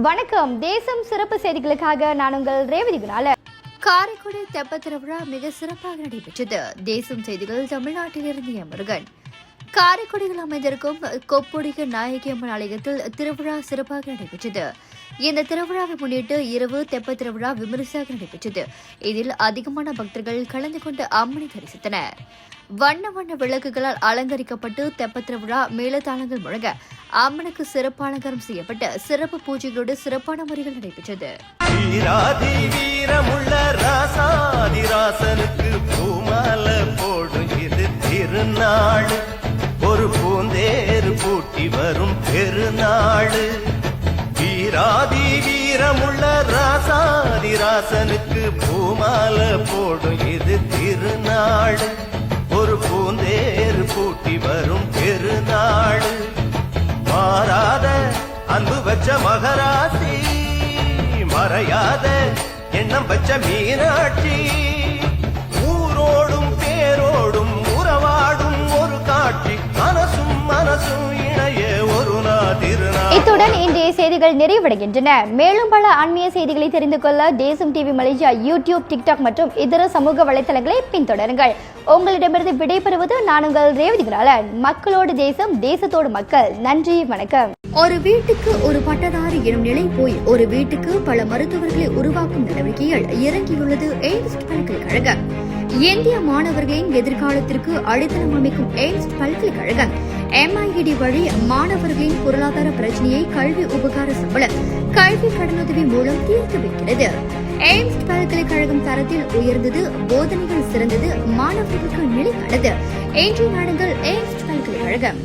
வணக்கம். தேசம் சிறப்பு செய்திகளுக்காக நான் உங்கள் ரேவதி குணால. காரைக்குடி தெப்பத் திருவிழா மிக சிறப்பாக நடைபெற்றது. தேசம் செய்திகள் தமிழ்நாட்டிலிருந்து முருகன். காரைக்குடியில் அமைந்திருக்கும் கொப்புடிக நாயகி அம்மன் ஆலயத்தில் திருவிழா சிறப்பாக நடைபெற்றது. இந்த திருவிழாவை முன்னிட்டு இரவு தெப்பத் திருவிழா விமரிசையாக நடைபெற்றது. இதில் அதிகமான பக்தர்கள் கலந்து கொண்டு அம்மனை தரிசித்தனர். வண்ண வண்ண விளக்குகளால் அலங்கரிக்கப்பட்டு தெப்பத் திருவிழா மேலதாளங்கள் முழங்க அம்மனுக்கு சிறப்பு அலங்காரம் செய்யப்பட்டு சிறப்பு பூஜைகளோடு சிறப்பான முறைகள் நடைபெற்றது. திருநாள் ஒரு பூந்தேறு பூட்டி வரும் பெருநாள். வீராதி வீரமுள்ள ராசாதிராசனுக்கு பூமால போடும் இது திருநாள். ஒரு பூந்தேறு பூட்டி வரும் பெருநாள். மாறாத அன்பு வச்ச மகராசி, மறையாத எண்ணம் வச்ச மீனாட்சி, ஊரோடும் பேரோடும் உறவாடும் ஒரு காட்சி, மனசும் மனசும் இணைய ஒரு திருநாள். இத்துடன் இன்றைய செய்திகள் நிறைவடைகின்றன. மேலும் பல ஆன்மீக செய்திகளை தெரிந்து கொள்ள தேசம் டிவி மலேசியா யூடியூப், டிக்டாக் மற்றும் இதர சமூக வலைதளங்களை பின்தொடருங்கள். உங்களிடமிருந்து விடைபெறுவது நான் உங்கள் ரேவதி குணாலன். மக்களோடு தேசம், தேசத்தோடு மக்கள். நன்றி, வணக்கம். ஒரு வீட்டுக்கு ஒரு பட்டதாரி எனும் நிலை போய் ஒரு வீட்டுக்கு பல மருத்துவர்களை உருவாக்கும் நடவடிக்கையில் இறங்கியுள்ளது எய்ம்ஸ் பல்கலைக்கழகம். இந்திய மாணவர்களின் எதிர்காலத்திற்கு அடித்தளம் அமைக்கும் எய்ம்ஸ் பல்கலைக்கழகம் MIED வழி மாணவர்களின் பொருளாதார பிரச்சனையை கல்வி உபகார சம்பளம், கல்வி கடனுதவி மூலம் தீர்த்து வைக்கிறது. எய்ம்ஸ் பல்கலைக்கழகம் தரத்தில் உயர்ந்தது, போதனைகள் சிறந்தது, மாணவர்களுக்கு நிலையானது. இன்றைய நாடுகள் எய்ம்ஸ் பல்கலைக்கழகம்.